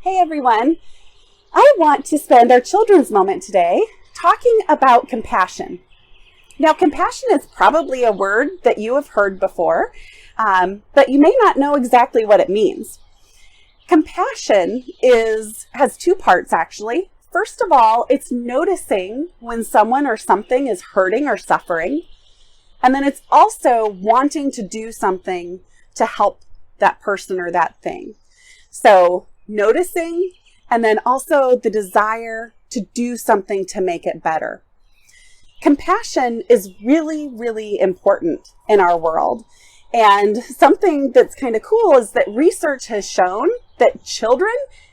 Hey everyone, I want to spend our children's moment today talking about compassion. Now, compassion is probably a word that you have heard before, but you may not know exactly what it means. Compassion has two parts actually. First of all, it's noticing when someone or something is hurting or suffering. And then it's also wanting to do something to help that person or that thing. So noticing, and then also the desire to do something to make it better. Compassion is really, really important in our world. And something that's kind of cool is that research has shown that children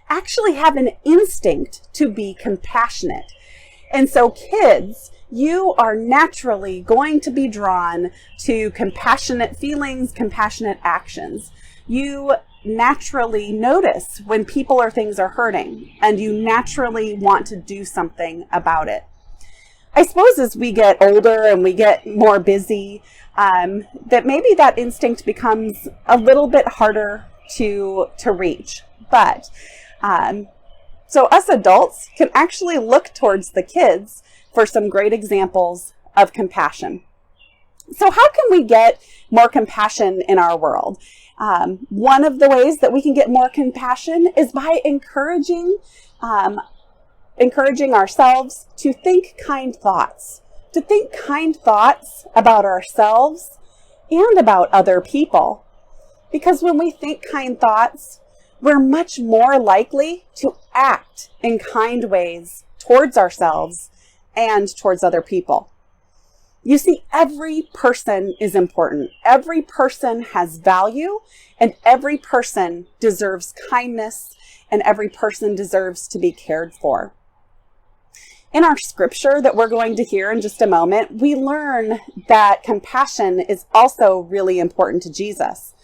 actually have an instinct to be compassionate. And so kids, you are naturally going to be drawn to compassionate feelings, compassionate actions. You naturally notice when people or things are hurting, and you naturally want to do something about it. I suppose as we get older and we get more busy, that maybe that instinct becomes a little bit harder to reach. But so us adults can actually look towards the kids for some great examples of compassion. So how can we get more compassion in our world? One of the ways that we can get more compassion is by encouraging ourselves to think kind thoughts, about ourselves and about other people. Because when we think kind thoughts, we're much more likely to act in kind ways towards ourselves and towards other people. You see, every person is important. Every person has value, and every person deserves kindness, and every person deserves to be cared for. In our scripture that we're going to hear in just a moment, we learn that compassion is also really important to Jesus.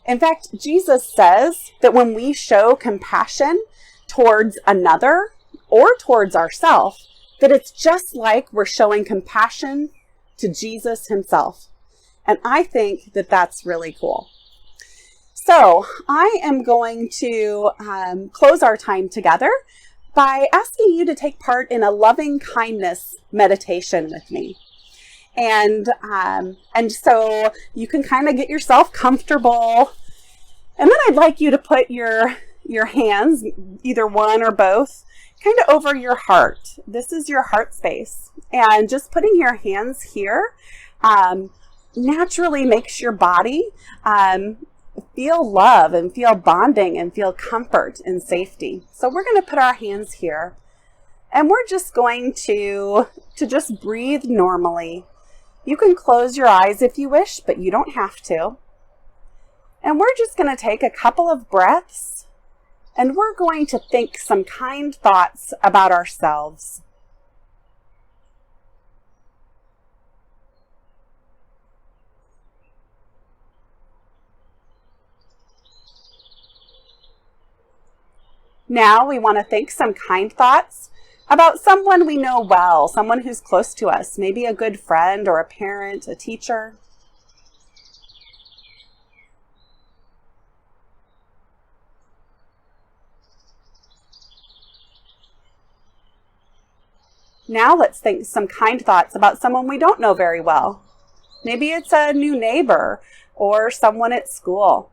In fact, Jesus says that when we show compassion towards another or towards ourselves, that it's just like we're showing compassion to Jesus himself. And I think that that's really cool. So I am going to close our time together by asking you to take part in a loving kindness meditation with me. And so you can kind of get yourself comfortable. And then I'd like you to put your hands, either one or both, kind of over your heart. This is your heart space. And just putting your hands here naturally makes your body feel love and feel bonding and feel comfort and safety. So we're going to put our hands here. And we're just going to just breathe normally. You can close your eyes if you wish, but you don't have to. And we're just going to take a couple of breaths, and we're going to think some kind thoughts about ourselves. Now we want to think some kind thoughts about someone we know well, someone who's close to us, maybe a good friend or a parent, a teacher. Now let's think some kind thoughts about someone we don't know very well. Maybe it's a new neighbor or someone at school.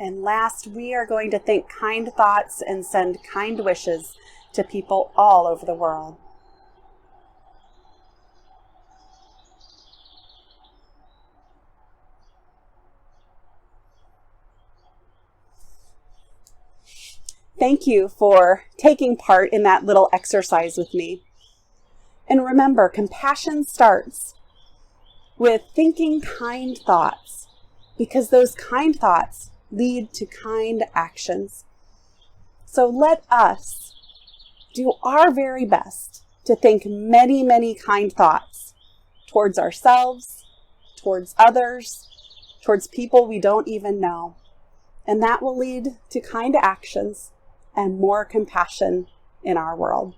And last, we are going to think kind thoughts and send kind wishes to people all over the world. Thank you for taking part in that little exercise with me. And remember, compassion starts with thinking kind thoughts, because those kind thoughts lead to kind actions. So let us do our very best to think many, many kind thoughts towards ourselves, towards others, towards people we don't even know. And that will lead to kind actions and more compassion in our world.